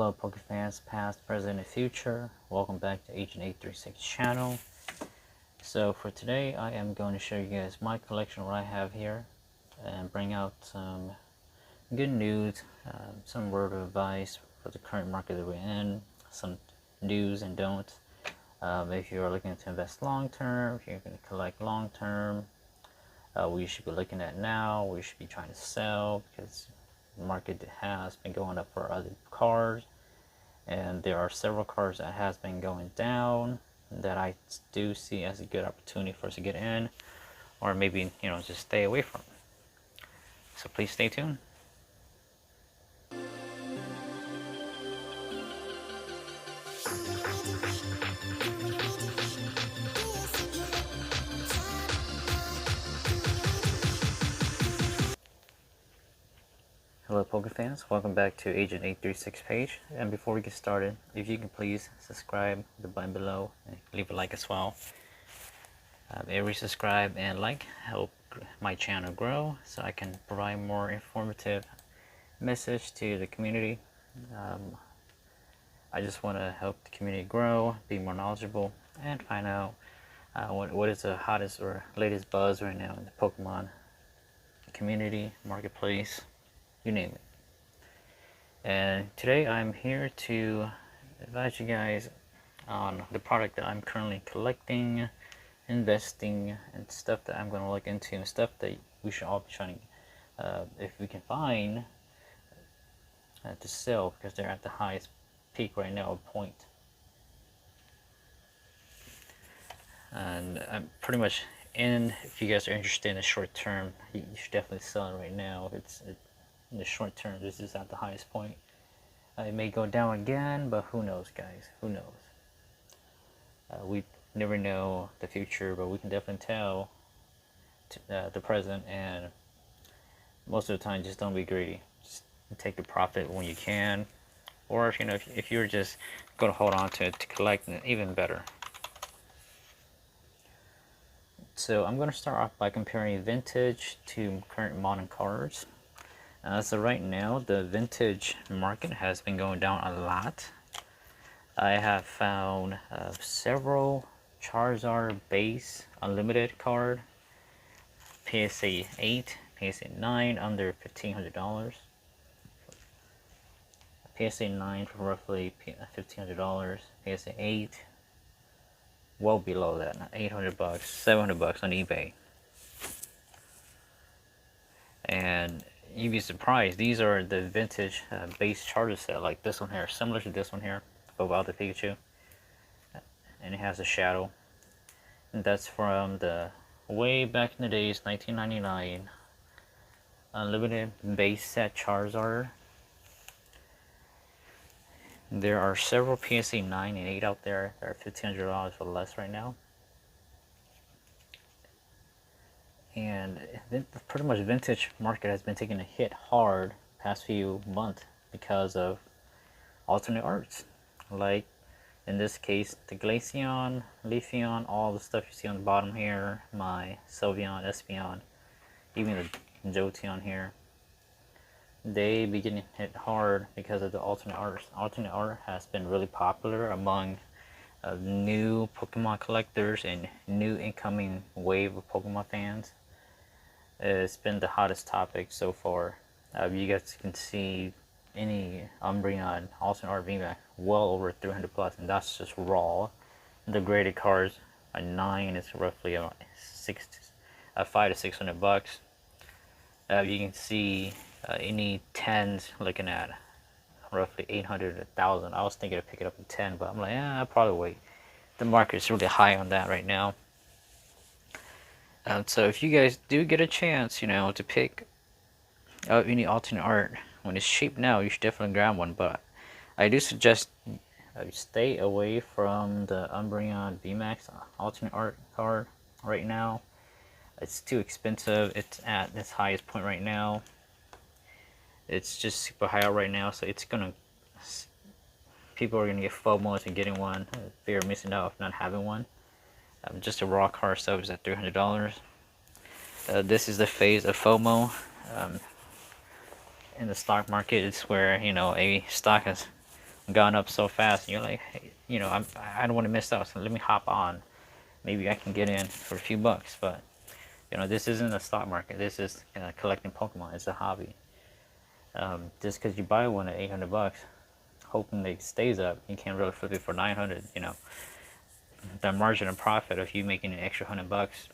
Hello Pokefans, past, present, and future. Welcome back to Agent 836 channel. So for today, I am going to show you guys my collection, what I have here, and bring out some good news, some word of advice for the current market that we're in, some do's and don'ts. If you are looking to invest long term, if you're going to collect long term, what you should be looking at now, what you should be trying to sell, because the market has been going up for other cars, and there are several cars that has been going down that I do see as a good opportunity for us to get in, or maybe just stay away from. So please stay tuned. Hello Pokefans, welcome back to Agent 836 page. And before we get started, if you can please subscribe, the button below, and leave a like as well. Every subscribe and like help my channel grow, so I can provide more informative message to the community. I just want to help the community grow, be more knowledgeable, and find out what is the hottest or latest buzz right now in the Pokemon community, marketplace, you name it. And today I'm here to advise you guys on the product that I'm currently collecting, investing, and stuff that I'm going to look into, and stuff that we should all be trying to, if we can find, to sell, because they're at the highest peak right now, point. And I'm pretty much in. If you guys are interested in the short term, you should definitely sell it right now. In the short term, this is at the highest point. It may go down again, but who knows, guys? Who knows? We never know the future, but we can definitely tell the present. And most of the time, just don't be greedy. Just take the profit when you can, or if you're just going to hold on to it to collect, even better. So I'm going to start off by comparing vintage to current modern cars. So right now, the vintage market has been going down a lot. I have found several Charizard base unlimited card, PSA 8, PSA 9 under $1,500, PSA 9 for roughly $1,500, PSA 8 well below that, $800, $700 on eBay. And you'd be surprised, these are the vintage base Charizard set, like this one here, similar to this one here, but without the Pikachu, and it has a shadow. And that's from the way back in the days, 1999, unlimited base set Charizard. There are several PSA 9 and 8 out there that are $1,500 or less right now. And pretty much vintage market has been taking a hit hard past few months because of alternate arts, like in this case the Glaceon, Leafeon, all the stuff you see on the bottom here, my Sylveon, Espeon, even the Jolteon here. They be getting hit hard because of the alternate arts. Alternate art has been really popular among new Pokemon collectors and new incoming wave of Pokemon fans. It's been the hottest topic so far. You guys can see any Umbreon alternate art VMAX well over 300 plus, and that's just raw. The graded cards, a 9 is roughly $500 to $600. You can see any 10s looking at roughly 800 to 1,000. I was thinking of picking up a 10, but I'm like, I'll probably wait. The market is really high on that right now. So if you guys do get a chance, to pick up any alternate art when it's cheap now, you should definitely grab one. But I do suggest stay away from the Umbreon VMAX alternate art card right now. It's too expensive. It's at its highest point right now. It's just super high out right now, so people are gonna get FOMO into getting one. Fear of missing out of not having one. Just a raw card stuff is at $300. This is the phase of FOMO in the stock market. It's where a stock has gone up so fast, and you're like, hey, you know, I don't want to miss out, so let me hop on. Maybe I can get in for a few bucks. But you know, this isn't a stock market. This is collecting Pokemon. It's a hobby. Just because you buy one at 800 bucks, hoping it stays up, you can't really flip it for 900. You know, the margin of profit of you making an extra 100 bucks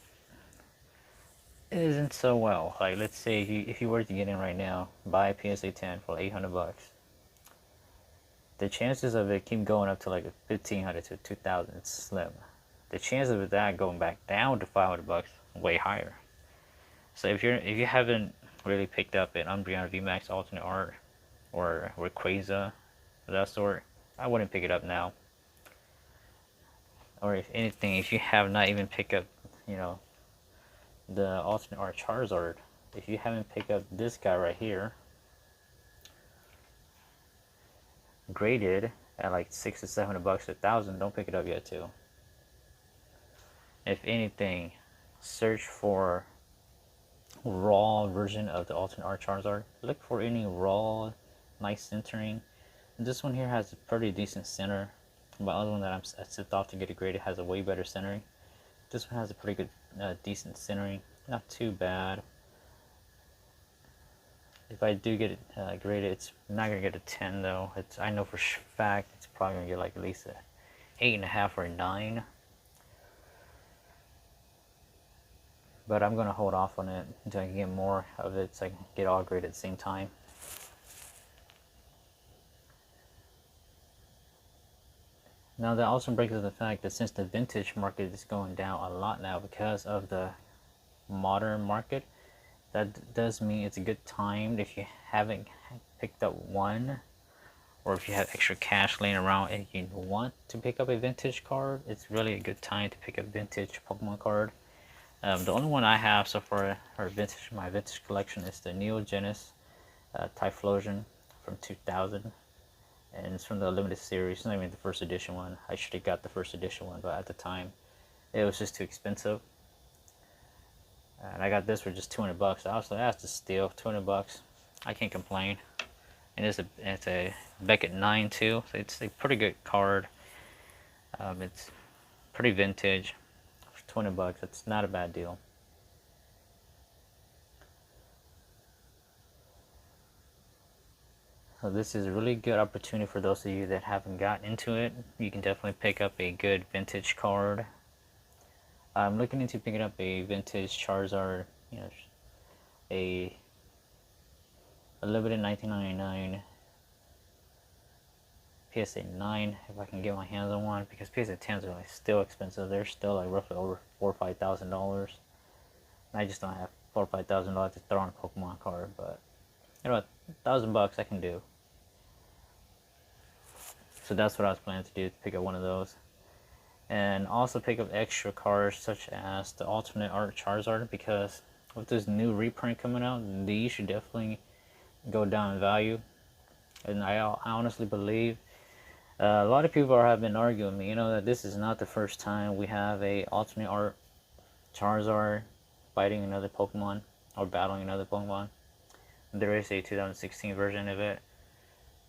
isn't so well. Like, let's say if you were to get in right now, buy a PSA 10 for 800 bucks, the chances of it keep going up to like 1500 to 2000 is slim. The chances of that going back down to 500 bucks way higher. So if you haven't really picked up an Umbreon VMAX alternate art or Rayquaza of that sort, I wouldn't pick it up now. Or if anything, if you have not even picked up, you know, the alternate art Charizard, if you haven't picked up this guy right here, graded at like 600 to 700 bucks, 1,000, don't pick it up yet too. If anything, search for raw version of the alternate art Charizard. Look for any raw, nice centering. This one here has a pretty decent center. My other one that I sipped off to get it graded has a way better centering. This one has a pretty good, decent centering. Not too bad. If I do get it graded, it's not gonna get a 10 though. I know for fact it's probably gonna get like at least a 8.5 or a 9. But I'm gonna hold off on it until I can get more of it, so I can get all graded at the same time. Now that also brings up the fact that since the vintage market is going down a lot now because of the modern market, that does mean it's a good time if you haven't picked up one, or if you have extra cash laying around and you want to pick up a vintage card, it's really a good time to pick up vintage Pokemon card. The only one I have so far, or vintage, my vintage collection, is the Neogenes Typhlosion from 2000. And it's from the limited series. It's not even the first edition one. I should have got the first edition one, but at the time it was just too expensive. And I got this for just 200 bucks. Honestly, that's a steal. 200 bucks. I can't complain. And it's a Beckett 9 too, so it's a pretty good card. It's pretty vintage. For 20 bucks, it's not a bad deal. So this is a really good opportunity for those of you that haven't gotten into it. You can definitely pick up a good vintage card. I'm looking into picking up a vintage Charizard, you know, a limited 1999 PSA 9 if I can get my hands on one, because PSA 10s are like still expensive. They're still like roughly over $4,000 or $5,000. I just don't have $4,000 or $5,000 to throw on a Pokemon card, but you know, $1,000 I can do. So that's what I was planning to do, to pick up one of those. And also pick up extra cards such as the alternate art Charizard, because with this new reprint coming out, these should definitely go down in value. And I honestly believe a lot of people have been arguing with me, you know, that this is not the first time we have a alternate art Charizard fighting another Pokemon or battling another Pokemon. There is a 2016 version of it.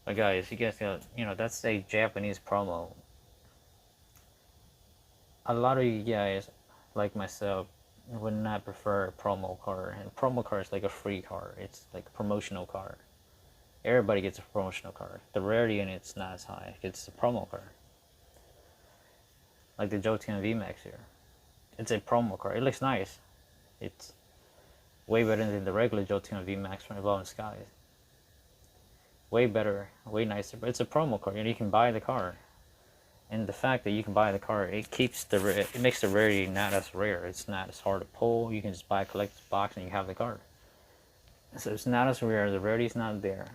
But guys, you guys got, you know, that's a Japanese promo. A lot of you guys, like myself, would not prefer a promo card. And a promo card is like a free card. It's like a promotional card. Everybody gets a promotional card. The rarity in it's not as high. It's a promo card. Like the Jolteon VMAX here. It's a promo card. It looks nice. It's way better than the regular Jolteon VMAX from Evolving Skies. Way better, way nicer. But it's a promo card. You can buy the card. And the fact that you can buy the card, it makes the rarity not as rare. It's not as hard to pull. You can just buy a collector's box and you have the card. So it's not as rare. The rarity is not there.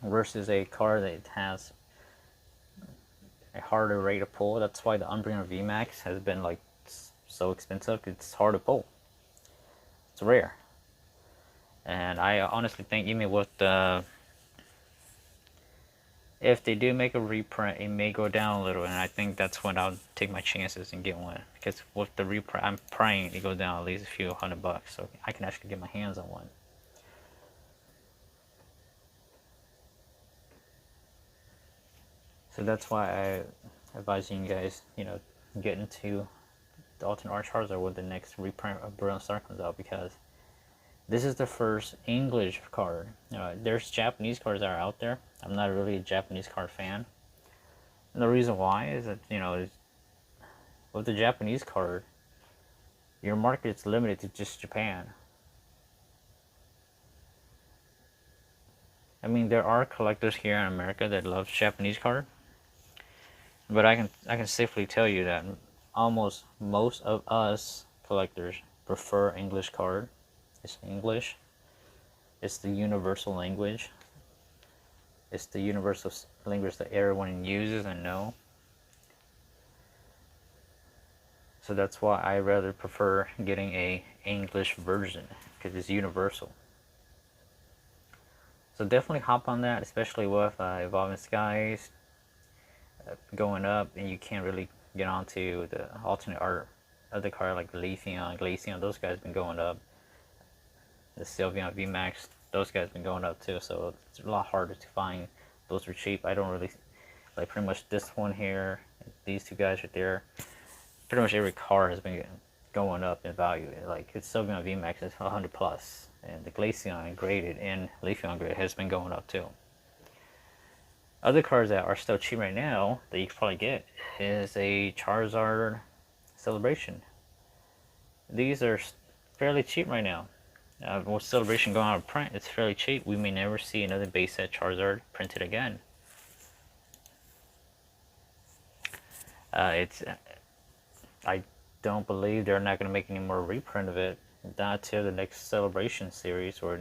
Versus a card that has a harder rate to pull. That's why the Umbreon VMAX has been like so expensive. It's hard to pull. It's rare. And I honestly think even with the, if they do make a reprint, it may go down a little, and I think that's when I'll take my chances and get one. Because with the reprint, I'm praying it goes down at least a few $100, so I can actually get my hands on one. So that's why I advise you guys, get into the alternate art Charizard when the next reprint of Brilliant Star comes out, because this is the first English card. There's Japanese cards that are out there. I'm not really a Japanese card fan. And the reason why is that, with the Japanese card, your market is limited to just Japan. I mean, there are collectors here in America that love Japanese card, but I can safely tell you that almost most of us collectors prefer English card. It's English. It's the universal language. It's the universal language that everyone uses and know. So that's why I rather prefer getting a English version, because it's universal. So definitely hop on that, especially with Evolving Skies going up, and you can't really get onto the alternate art of the card like Glaceon. Those guys been going up. The Sylveon VMAX, those guys been going up too. So it's a lot harder to find. Those are cheap. I don't really like pretty much this one here. These two guys right there. Pretty much every card has been going up in value. Like it's Sylveon VMAX is 100 plus, and the Glaceon graded and Leafeon graded has been going up too. Other cards that are still cheap right now that you can probably get is a Charizard Celebration. These are fairly cheap right now. With Celebration going out of print, it's fairly cheap. We may never see another base set Charizard printed again. I don't believe they're not going to make any more reprint of it, not until the next Celebration series or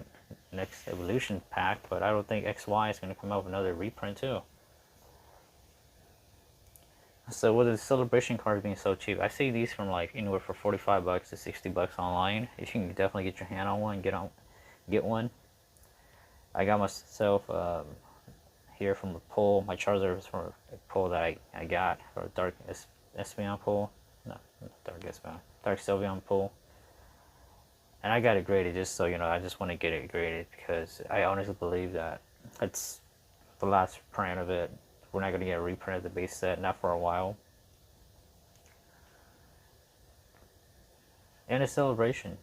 next Evolution pack, but I don't think XY is going to come out with another reprint too. So with the Celebration cards being so cheap, I see these from like anywhere from $45 to $60 online. If you can definitely get your hand on one, get one. I got myself here from a pull. My Charizard was from a pull that I got, or a Dark Espeon pull. No, not Dark Espeon. Dark Sylveon pull. And I got it graded just so, I just want to get it graded because I honestly believe that it's the last print of it. We're not going to get a reprint of the base set, not for a while. And a celebration.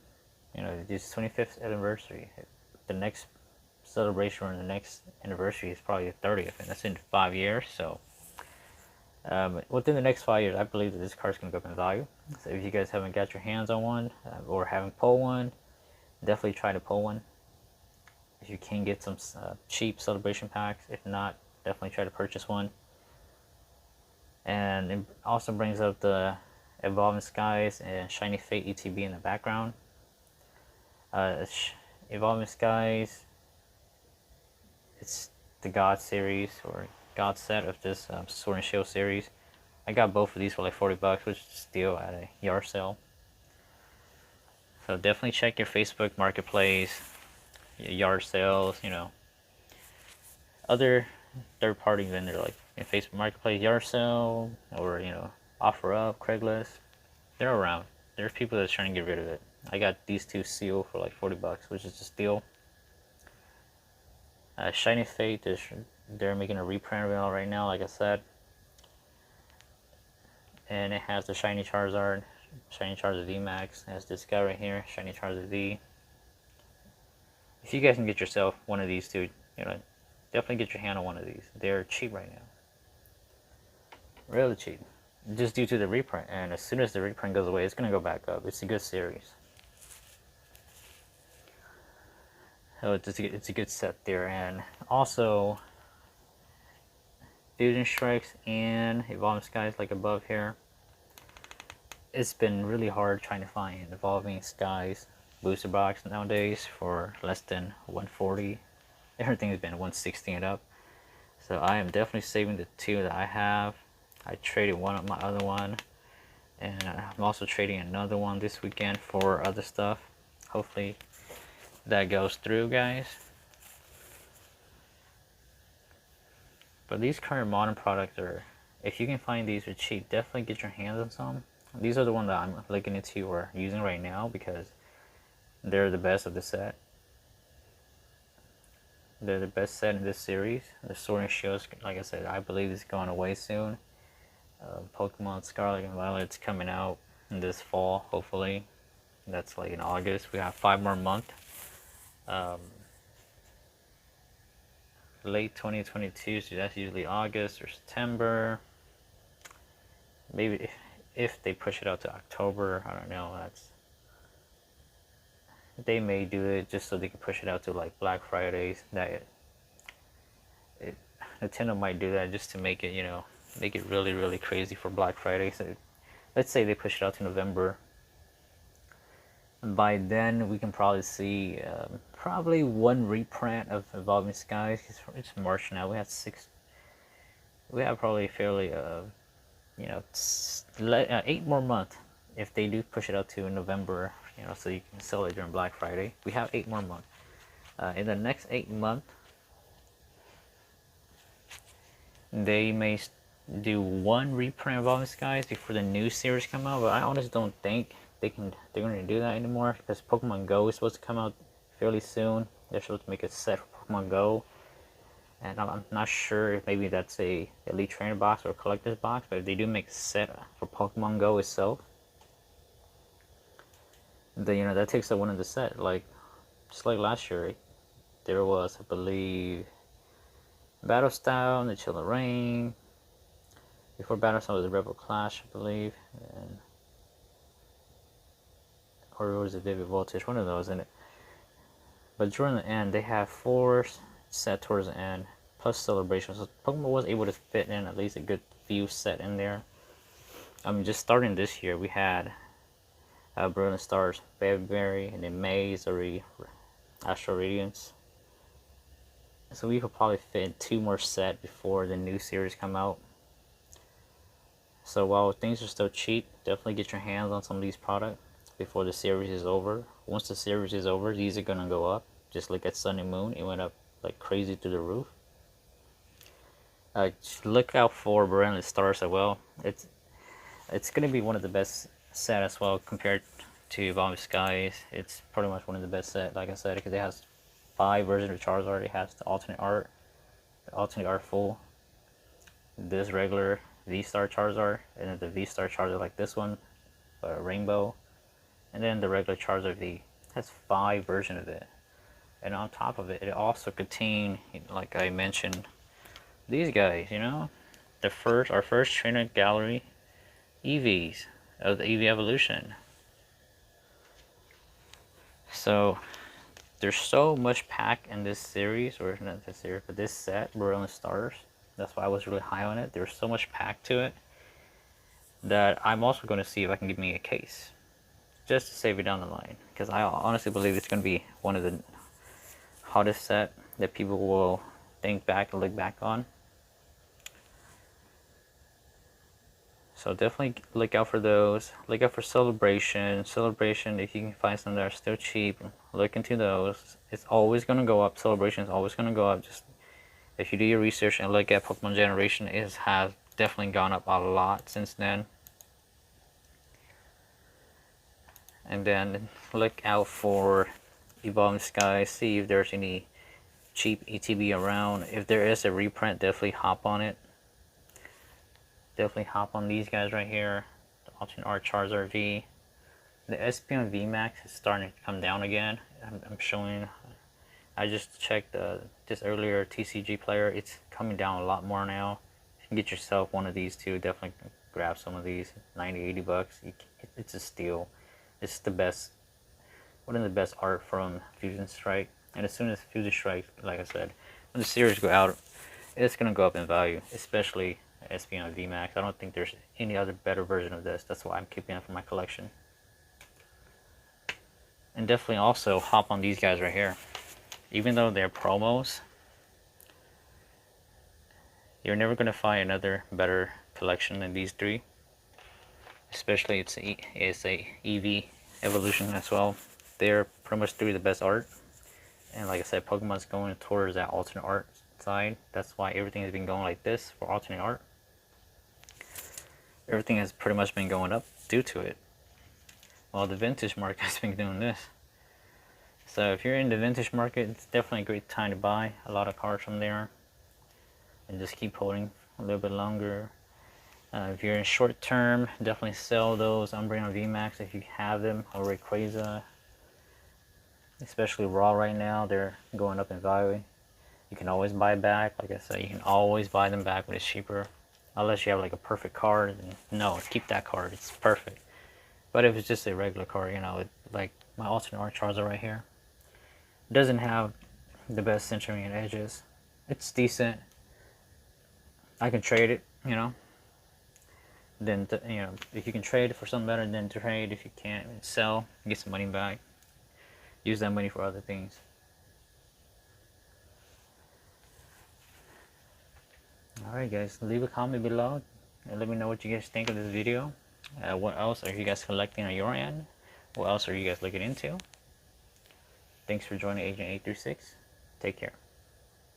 This 25th anniversary. The next celebration or the next anniversary is probably the 30th, and that's in 5 years. So within the next 5 years, I believe that this card's going to go up in value. So if you guys haven't got your hands on one or haven't pulled one, definitely try to pull one. If you can get some cheap celebration packs, if not, definitely try to purchase one. And it also brings up the Evolving Skies and Shiny Fate ETB in the background. Evolving Skies, it's the God series or God set of this Sword and Shield series. I got both of these for like $40, which is still at a yard sale. So definitely check your Facebook Marketplace, your yard sales, other third-party vendor like in Facebook Marketplace, yard sale, or OfferUp, Craigslist. They're around. There's people that's trying to get rid of it. I got these two sealed for like $40, which is a steal. Shiny Fate, they're making a reprint of it all right now, like I said. And it has the Shiny Charizard VMAX. It has this guy right here, Shiny Charizard V. If you guys can get yourself one of these two, definitely get your hand on one of these. They're cheap right now. Really cheap. Just due to the reprint. And as soon as the reprint goes away, it's going to go back up. It's a good series. So it's a good set there. And also, Fusion Strikes and Evolving Skies like above here. It's been really hard trying to find Evolving Skies booster box nowadays for less than $140. Everything's been $160 and up. So I am definitely saving the two that I have. I traded one of my other one, and I'm also trading another one this weekend for other stuff. Hopefully that goes through, guys. But these current modern products are, if you can find these are cheap, definitely get your hands on some. These are the ones that I'm looking into or using right now because they're the best of the set. They're the best set in this series. The Sword and Shield, like I said, I believe is going away soon. Pokemon Scarlet and Violet's coming out in this fall, hopefully. That's like in August. We have 5 more months. Late 2022, so that's usually August or September. Maybe if they push it out to October, I don't know. They may do it just so they can push it out to like Black Fridays. Nintendo might do that just to make it, make it really, really crazy for Black Friday. So let's say they push it out to November. By then, we can probably see probably one reprint of Evolving Skies. It's March now. We have 6. We have probably fairly, 8 more months if they do push it out to November. So you can sell it during Black Friday. We have 8 more months. In the next 8 months, they may do one reprint of Evolving Skies before the new series come out. But I honestly don't think they're going to do that anymore, because Pokemon Go is supposed to come out fairly soon. They're supposed to make a set for Pokemon Go, and I'm not sure if maybe that's a Elite Trainer box or a collector's box. But if they do make a set for Pokemon Go itself, then that takes up one of the set. Like just like last year, there was, I believe, Battle Style and the Chill and Rain. Before Battle Style was the Rebel Clash, I believe, or it was a Vivid Voltage, one of those in it. But during the end, they have 4 set towards the end, plus Celebration. So Pokemon was able to fit in at least a good few set in there. Just starting this year, we had Brilliant Stars, February, and then May's already Astral Radiance. So we could probably fit in 2 more sets before the new series come out. So while things are still cheap, definitely get your hands on some of these products before the series is over. Once the series is over, these are gonna go up. Just look at Sun and Moon; it went up like crazy through the roof. Look out for Brilliant Stars as well. It's gonna be one of the best set as well compared to Evolving Skies. It's pretty much one of the best set, like I said, because it has 5 versions of Charizard. It has the alternate art full, this regular V-Star Charizard, and then the V-Star Charizard like this one, Rainbow, and then the regular Charizard V. It has 5 versions of it. And on top of it, it also contains, like I mentioned, these guys, our first trainer gallery EVs of the EV Evolution. So there's so much packed in this series, or not this series, but this set, Brilliant Stars. That's why I was really high on it. There's so much packed to it that I'm also going to see if I can get me a case, just to save it down the line, because I honestly believe it's going to be one of the hottest set that people will think back and look back on. So definitely look out for those. Look out for Celebration. If you can find some that are still cheap, look into those. It's always going to go up. Celebration is always going to go up. Just if you do your research and look at Pokemon Generation, it has definitely gone up a lot since then. And then look out for Evolving Skies. See if there's any cheap ETB around. If there is a reprint, definitely hop on it. Definitely hop on these guys right here. The alternate art Charizard V. The Espeon VMAX is starting to come down again. I'm showing. I just checked this earlier TCG player. It's coming down a lot more now. You can get yourself one of these too. Definitely grab some of these. 90-80 bucks. It's a steal. It's the best. One of the best art from Fusion Strike. And as soon as Fusion Strike, like I said, when the series go out, it's gonna go up in value, especially Espeon VMAX. I don't think there's any other better version of this. That's why I'm keeping it for my collection. And definitely also hop on these guys right here. Even though they're promos, you're never going to find another better collection than these 3. Especially it's a EV Evolution as well. They're pretty much 3 of the best art. And like I said, Pokemon's going towards that alternate art side. That's why everything has been going like this for alternate art. Everything has pretty much been going up due to it, while the vintage market has been doing this. So if you're in the vintage market, it's definitely a great time to buy a lot of cards from there and just keep holding a little bit longer. If you're in short term, definitely sell those Umbreon VMAX if you have them, or Rayquaza, especially raw right now. They're going up in value. You can always buy back. Like I said, you can always buy them back when it's cheaper. Unless you have like a perfect card, then no, keep that card. It's perfect. But if it's just a regular card, you know, like my alternate art Charizard right here, doesn't have the best centering and edges. It's decent. I can trade it, you know. Then you know, if you can trade it for something better, then trade. If you can't, sell, get some money back. Use that money for other things. Alright guys, leave a comment below and let me know what you guys think of this video. What else are you guys collecting on your end? What else are you guys looking into? Thanks for joining Agent 836. Take care.